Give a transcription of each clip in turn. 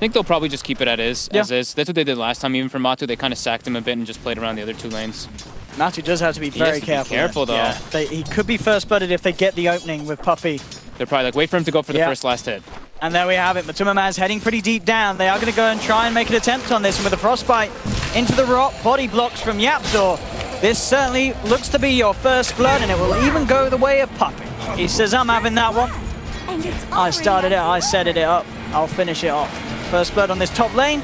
think they'll probably just keep it as is. That's what they did last time, even for Matu. They kind of sacked him a bit and just played around the other 2 lanes. Matu does have to be very careful. Be careful though. Yeah, he could be first blooded if they get the opening with Puppey. They're probably like, wait for him to go for the first last hit. And there we have it. Matuma Man's heading pretty deep down. They are going to go and try and make an attempt on this. And with a frostbite into the rock, body blocks from Yapzor. This certainly looks to be your first blood, and it will even go the way of Puppey. He says, I'm having that one. I started it, I set it up. I'll finish it off. First blood on this top lane.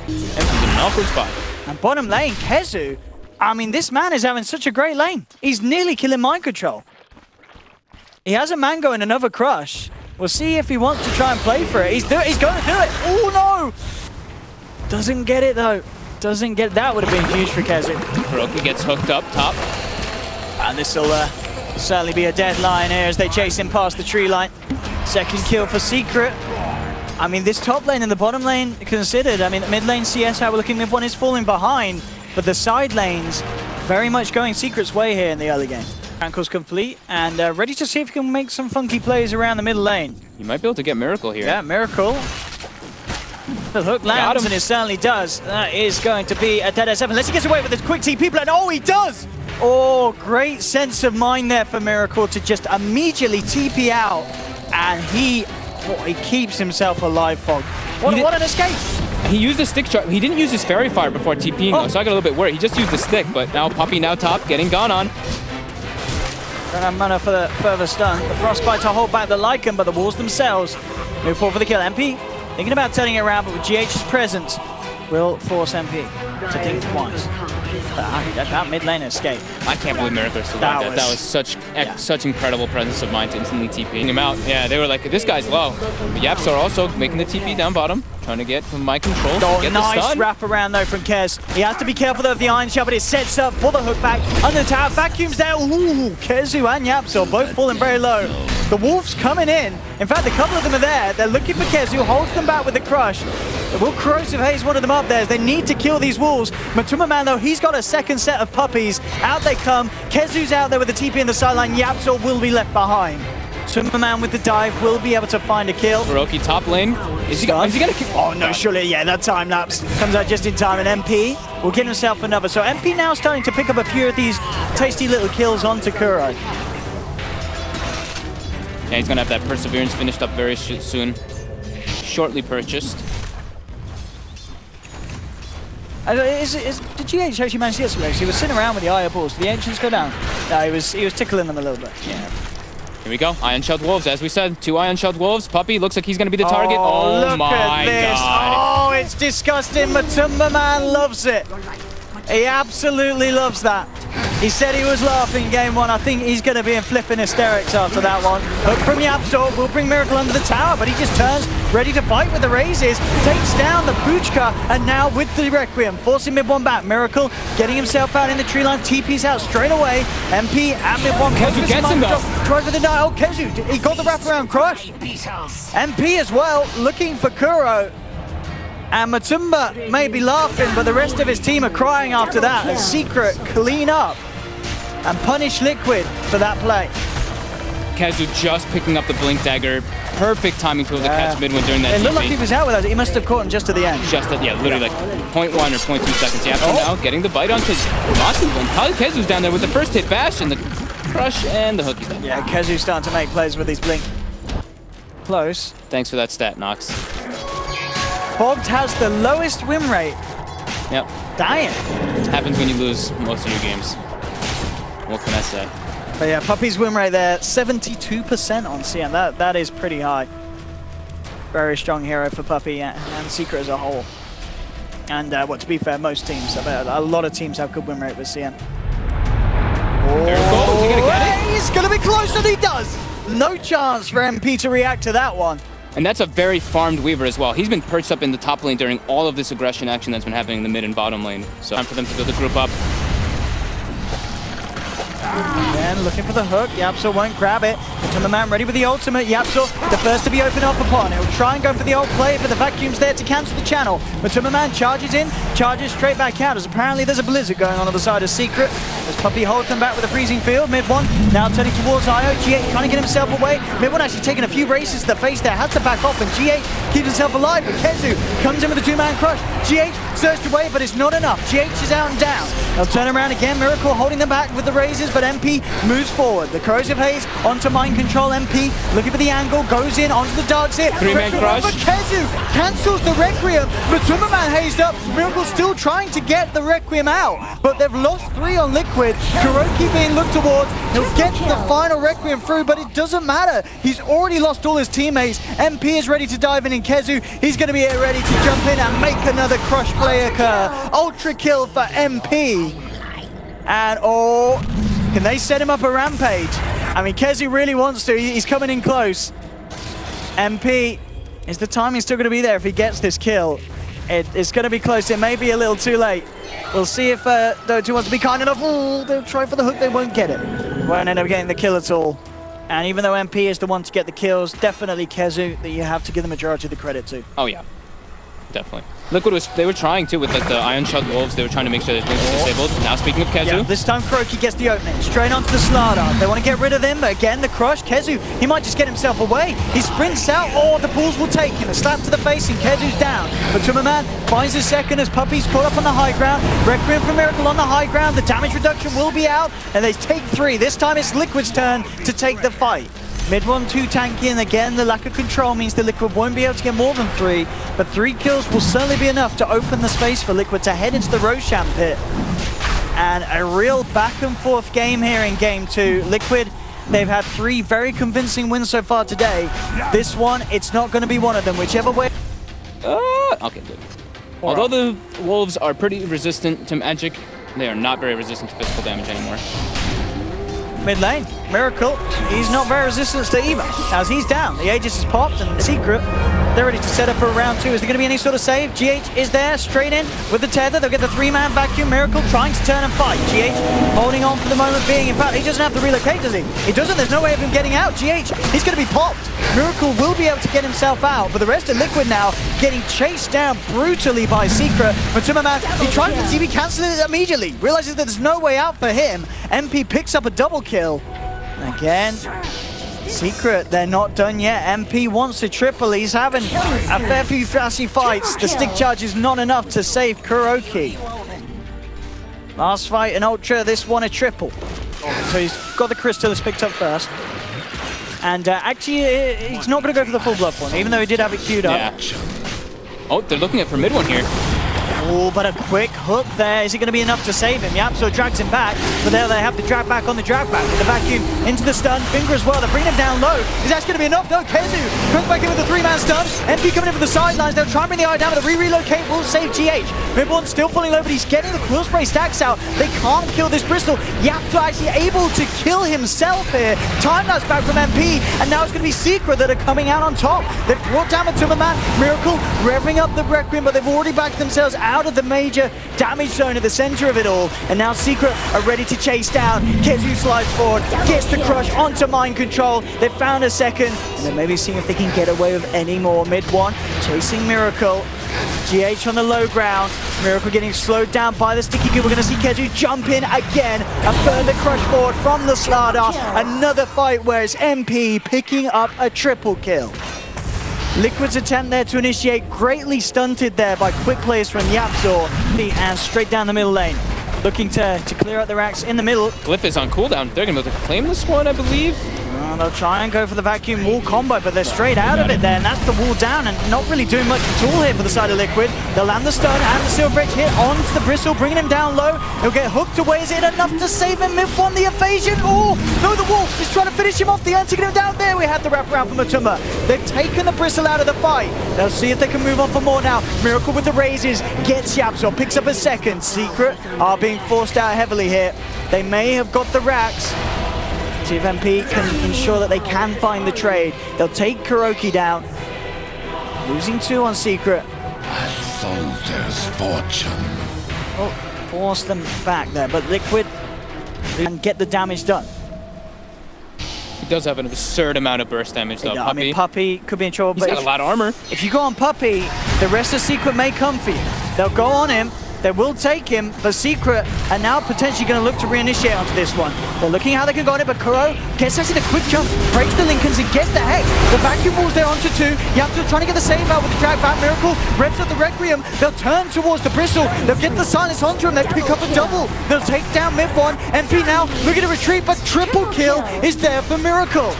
He's in an awkward spot. And bottom lane, Kezu. I mean, this man is having such a great lane. He's nearly killing mind control. He has a Mango and another Crush. We'll see if he wants to try and play for it. He's going to do it. Oh, no. Doesn't get it, though. Doesn't get... That would have been huge for Kezu. Hiroki gets hooked up top. And this will certainly be a deadline here as they chase him past the tree line. Second kill for Secret. I mean, this top lane and the bottom lane considered. I mean, the mid lane CS, how we're looking, mid one is falling behind. But the side lanes very much going Secret's way here in the early game. Ankle's complete and ready to see if he can make some funky plays around the middle lane. You might be able to get Miracle here. Yeah, Miracle. The hook lands, and it certainly does. That is going to be a dead S7. Unless he gets away with this quick TP plan. Oh, he does! Oh, great sense of mind there for Miracle to just immediately TP out. And he keeps himself alive, Fog. What an escape! He used the stick shot. He didn't use his fairy fire before TPing, though, so I got a little bit worried. He just used the stick, but now Puppey now top, getting gone on. Don't have mana for the further stun. The frostbite to hold back the Lycan, but the walls themselves move forward for the kill. MP thinking about turning it around, but with GH's presence, will force MP to think twice. That mid lane escape. I can't believe Miracle survived that. That was such incredible presence of mind to instantly TPing him out. Yeah, they were like, this guy's low. But Yapzor also making the TP down bottom, trying to get from my control. Get nice the stun. wrap around though from Kez. He has to be careful though of the Iron Shell, but it sets up for the hook back under the tower. Vacuums there. Ooh, Kezu and Yapzor both falling very low. The Wolves coming in. In fact, a couple of them are there. They're looking for Kezu, holds them back with the Crush. Will Corrosive Haze one of them up there as they need to kill these Wolves. Matuma Man, though, he's got a second set of puppies. Out they come. Kezu's out there with the TP in the sideline. Yapzor will be left behind. Matuma Man with the dive will be able to find a kill. Hiroki top lane. Is he going to kill? Oh, no, surely, yeah, that time lapse comes out just in time, and MP will get himself another. So MP now starting to pick up a few of these tasty little kills onto Kuro. Yeah, he's going to have that Perseverance finished up very soon. Shortly purchased. Did GH actually manage to get some legs? He was sitting around with the Eye balls. Did the Ancients go down? No, he was tickling them a little bit. Yeah. Here we go. Iron Shelled Wolves, as we said. 2 Iron Shelled Wolves. Puppey looks like he's going to be the target. Oh look my at this. God. Oh, it's disgusting. Matuma Man loves it. He absolutely loves that. He said he was laughing game one. I think he's going to be in flipping hysterics after that one. Hook from Yapzor will bring Miracle under the tower, but he just turns, ready to fight with the raises. Takes down the Puchka, and now with the Requiem, forcing mid one back. Miracle getting himself out in the tree line. TP's out straight away. MP and mid one. Kezu gets him though. Tries with the die. Oh, Kezu, he got the wraparound crush. MP as well, looking for Kuro. And Matumba may be laughing, but the rest of his team are crying after that. A Secret clean up and punish Liquid for that play. Kezu just picking up the Blink Dagger. Perfect timing to catch Midwin during that TP. It looked like he was out with us. He must have caught him just to the end. Yeah, literally like 0.1 or 0.2 seconds. Yeah, now getting the bite onto Matu. Probably Kezu's down there with the first hit bash and the crush and the hook. Yeah, Kezu's starting to make plays with his Blink. Close. Thanks for that stat, Nox. Fogged has the lowest win rate. Yep. Dying. It happens when you lose most of your games. What can I say? But yeah, Puppey's win rate there, 72% on CM. That is pretty high. Very strong hero for Puppey and Secret as a whole. And to be fair, most teams, a lot of teams have good win rate with CM. There it goes. Is he gonna get it? He's gonna be close, and he does. No chance for MP to react to that one. And that's a very farmed Weaver as well. He's been perched up in the top lane during all of this aggression action that's been happening in the mid and bottom lane. So time for them to build the group up. And looking for the hook. Yapzor won't grab it. Matuma Man ready with the ultimate. Yapzor, the first to be opened up upon. He'll try and go for the ult play, but the vacuum's there to cancel the channel. Matuma Man charges in, charges straight back out, as apparently there's a blizzard going on the side of Secret. As Puppey holds them back with a freezing field. Mid one now turning towards IO. G8 trying to get himself away. Mid one actually taking a few races to the face there. Has to back off, and G8 keeps himself alive, but Kezu comes in with a two-man crush. GH searched away, but it's not enough. GH is out and down. They'll turn around again. Miracle holding them back with the raises, but MP moves forward. The corrosive haze onto mind control. MP looking for the angle, goes in onto the darts here. Three-man crush. But Kezu cancels the Requiem. Matuma Man hazed up. Miracle still trying to get the Requiem out, but they've lost 3 on Liquid. Kuroki being looked towards. He'll get the final Requiem through, but it doesn't matter. He's already lost all his teammates. MP is ready to dive in Kezu. He's going to be ready to jump in and make another crush play occur. Ultra kill for MP. And oh, can they set him up a rampage? I mean, Kezu really wants to. He's coming in close. MP, is the timing still going to be there if he gets this kill? It's going to be close. It may be a little too late. We'll see if Dota wants to be kind enough. Ooh, they'll try for the hook. They won't get it. Won't end up getting the kill at all. And even though MP is the one to get the kills, definitely Kezu that you have to give the majority of the credit to. Oh yeah, definitely. Liquid they were trying to with like the Iron Shot Wolves. They were trying to make sure that they were disabled. Now speaking of Kezu, yeah, this time Kuroki gets the opening straight onto the Slardar. They want to get rid of him, but again the crush. Kezu, he might just get himself away. He sprints out, or the Bulls will take him. A slap to the face, and Kezu's down. But Tummerman finds his second as Puppy's caught up on the high ground. Requiem for Miracle on the high ground. The damage reduction will be out, and they take 3. This time it's Liquid's turn to take the fight. Mid 1 too tanky, and again the lack of control means the Liquid won't be able to get more than 3, but 3 kills will certainly be enough to open the space for Liquid to head into the Roshan pit. And a real back and forth game here in game 2. Liquid, they've had 3 very convincing wins so far today. This one, it's not going to be one of them, whichever way. Okay, good. Although the Wolves are pretty resistant to magic, they are not very resistant to physical damage anymore. Mid lane, Miracle, he's not very resistant to either, as he's down. The Aegis is popped, and the Secret, they're ready to set up for round 2. Is there going to be any sort of save? GH is there, straight in with the tether. They'll get the 3-man vacuum. Miracle trying to turn and fight. GH holding on for the moment being. In fact, he doesn't have to relocate, does he? He doesn't, there's no way of him getting out. GH, he's going to be popped. Miracle will be able to get himself out, but the rest of Liquid now getting chased down brutally by Secret. But Tummerman, he tries to TB cancel it immediately, realizes that there's no way out for him. MP picks up a double kill. Again, Secret, they're not done yet. MP wants a triple. He's having a fair few fussy fights. The stick charge is not enough to save Kuroki. Last fight, an ultra, this one a triple. So he's got the crystal, he's picked up first. And actually, he's not going to go for the full blood one, even though he did have it queued up. Yeah. Oh, they're looking at for mid one here. Oh, but a quick hook there. Is it going to be enough to save him? Yep, so it drags him back. But there they have the drag back on the drag back. With the vacuum into the stun. Finger as well. They bring him down low. Is that going to be enough? No, Kezu comes back in with the 3-man stun. MP coming in from the sidelines. They'll try and bring the eye down, but the relocate will save GH. Mid-1 still falling low, but he's getting the quill spray stacks out. They can't kill this Bristol. Yapto actually able to kill himself here. Time lapse back from MP, and now it's going to be Secret that are coming out on top. They've brought down the Tummerman. Miracle revving up the Requiem, but they've already backed themselves out of the major damage zone at the center of it all. And now Secret are ready to chase down. Kezu slides forward, gets the crush onto mind control. They've found a second, and they're maybe seeing if they can get away with any more. Mid-1, chasing Miracle. GH on the low ground. Miracle getting slowed down by the sticky kill. We're going to see Kezu jump in again. A further crush forward from the Slardar. Another fight where it's MP picking up a triple kill. Liquid's attempt there to initiate greatly stunted there by quick plays from Yapzor, and straight down the middle lane. Looking to clear out the racks in the middle. Glyph is on cooldown. They're going to be able to claim this one, I believe. They'll try and go for the vacuum wall combo, but they're straight out of it there, and that's the wall down, and not really doing much at all here for the side of Liquid. They'll land the stun and the silver edge hit onto the Bristle, bringing him down low. He'll get hooked away. Is it enough to save him? Mid-1, the evasion. Oh, no, the Wolf is trying to finish him off. The anti get him down there. We had the wraparound from Matuma. They've taken the Bristle out of the fight. They'll see if they can move on for more now. Miracle with the raises, gets Yapzor, picks up a second. Secret are being forced out heavily here. They may have got the racks. See if MP can ensure that they can find the trade. They'll take Kuroki down. Losing 2 on Secret. A soldier's fortune. Oh, force them back there, but Liquid can get the damage done. He does have an absurd amount of burst damage though, Puppy. I mean, Puppy could be in trouble. He's got a lot of armor. If you go on Puppy, the rest of Secret may come for you. They'll go on him. They will take him, but Secret are now potentially going to look to reinitiate onto this one. They're looking how they can go on it, but Kuro gets us in a quick jump, breaks the Lincolns and gets the Hex. The vacuum wall's there onto 2. Yapto trying to get the save out with the drag back. Miracle reps up the Requiem. They'll turn towards the Bristle. They'll get the silence onto him. They pick up a double. They'll take down mid one. MP now looking to retreat, but triple kill is there for Miracle.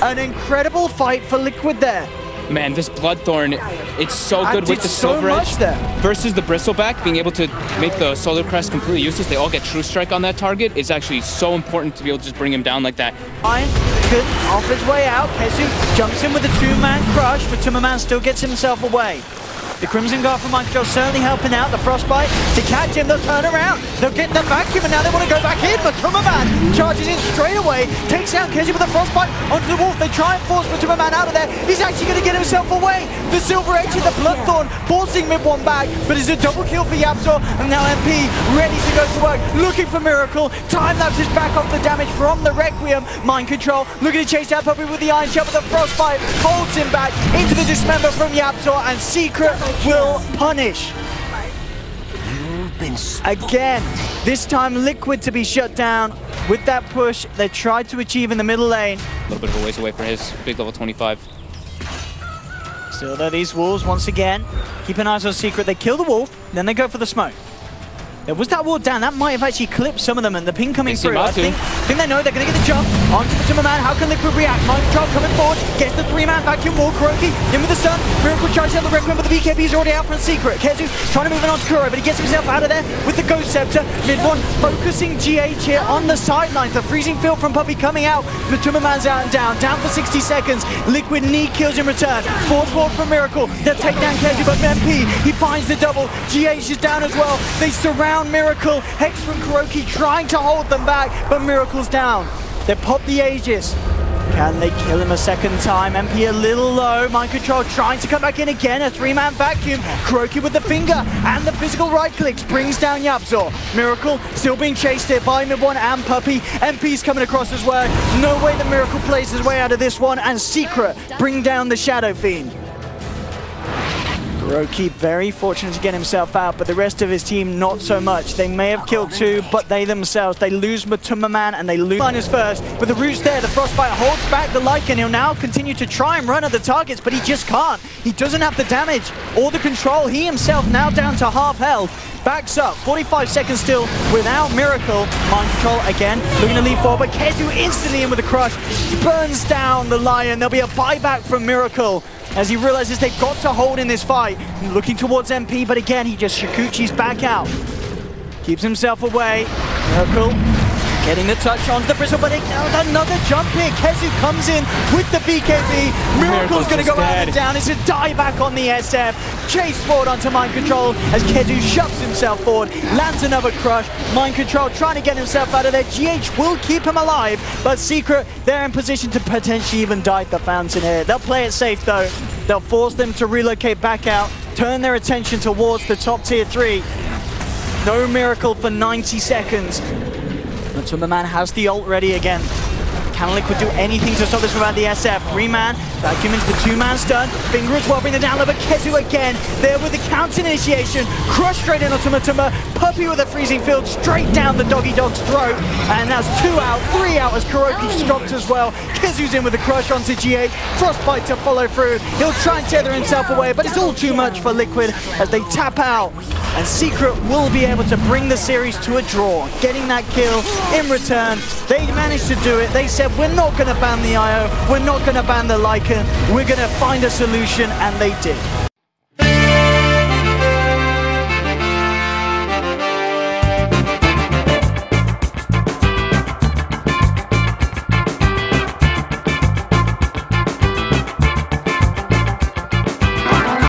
An incredible fight for Liquid there. Man, this Bloodthorn, it's so good with the Silver Edge versus the Bristleback. Being able to make the Solar Crest completely useless, they all get True Strike on that target. It's actually so important to be able to just bring him down like that. Iron good off his way out. Kezu jumps in with a 2-man crush, but Tumberman still gets himself away. The Crimson Guard from Michael certainly helping out. The Frostbite to catch him. They'll turn around. They'll get the vacuum, and now they want to go back in. But Tumberman charges in straight away. Takes down Kezu with a Frostbite onto the Wolf. They try and force Tumberman out of there. He's actually going to get himself away. The Silver Edge and the Bloodthorn forcing mid one back. But it's a double kill for Yapzor. And now MP ready to go to work. Looking for Miracle. Time lapses back off the damage from the Requiem. Mind Control. Looking to chase down Puppy with the Iron Shell. But the Frostbite holds him back into the Dismember from Yapzor. And Secret will punish. Again, this time Liquid to be shut down with that push they tried to achieve in the middle lane. A little bit of a ways away for his big level 25. Still there, these Wolves once again. Keep an eye on Secret. They kill the Wolf, then they go for the smoke. There was that wall down. That might have actually clipped some of them, and the ping coming through. I think they know they're going to get the jump onto the Tumberman. How can Liquid react? Mind Control coming forward. Gets the 3-man vacuum wall. Kuroki in with the stun. Miracle charges out the Requiem, but the BKB is already out from Secret. Kezu trying to move it on to Kuro, but he gets himself out of there with the Ghost Scepter. Mid one focusing GH here on the sidelines. The freezing field from Puppy coming out. The Tumberman's out and down. Down for 60 seconds. Liquid need kills in return. Forward from Miracle. They'll take down Kezu, but MP, he finds the double. GH is down as well. They surround Miracle. Hex from Kuroki trying to hold them back, but Miracle's down. They pop the Aegis. Can they kill him a second time? MP a little low. Mind Control trying to come back in again. A 3-man vacuum. Kuroki with the finger and the physical right clicks brings down Yapzor. Miracle still being chased here by Mid1 and Puppy. MP's coming across as well. No way that Miracle plays his way out of this one, and Secret bring down the Shadow Fiend. Kuroki very fortunate to get himself out, but the rest of his team not so much. They may have killed 2, but they themselves, they lose Tumberman and they lose Linus first. With the roots there, the Frostbite holds back the Lycan. He'll now continue to try and run at the targets, but he just can't. He doesn't have the damage or the control. He himself now down to half health. Backs up, 45 seconds still without Miracle. Mind Control again, looking to lead forward, but Kezu instantly in with a crush. Burns down the Lion. There'll be a buyback from Miracle as he realizes they've got to hold in this fight. Looking towards MP, but again, he just Shikuchi's back out. Keeps himself away. Miracle getting the touch onto the Bristle, but another jump here. Kezu comes in with the BKB. Miracle's going to go out and down. It's a die back on the SF. Chase forward onto Mind Control as Kezu shoves himself forward. Lands another crush. Mind Control trying to get himself out of there. GH will keep him alive, but Secret, they're in position to potentially even die at the fountain here. They'll play it safe though. They'll force them to relocate back out, turn their attention towards the top tier 3. No Miracle for 90 seconds. But Tumberman has the ult ready again. Can Liquid do anything to stop this without the SF? 3-man, vacuum into the 2-man stun. Finger as well, bring the down low, but Kezu again, there with the counter initiation. Crush straight in on Tumber. Puppy with a freezing field, straight down the doggy dog's throat. And that's 2 out, 3 out as Kuroki stopped as well. Kezu's in with a crush onto GH. Frostbite to follow through. He'll try and tether himself away, but it's all too much for Liquid as they tap out. And Secret will be able to bring the series to a draw, getting that kill in return. They managed to do it. They said, we're not going to ban the IO, we're not going to ban the Lycan, we're going to find a solution, and they did.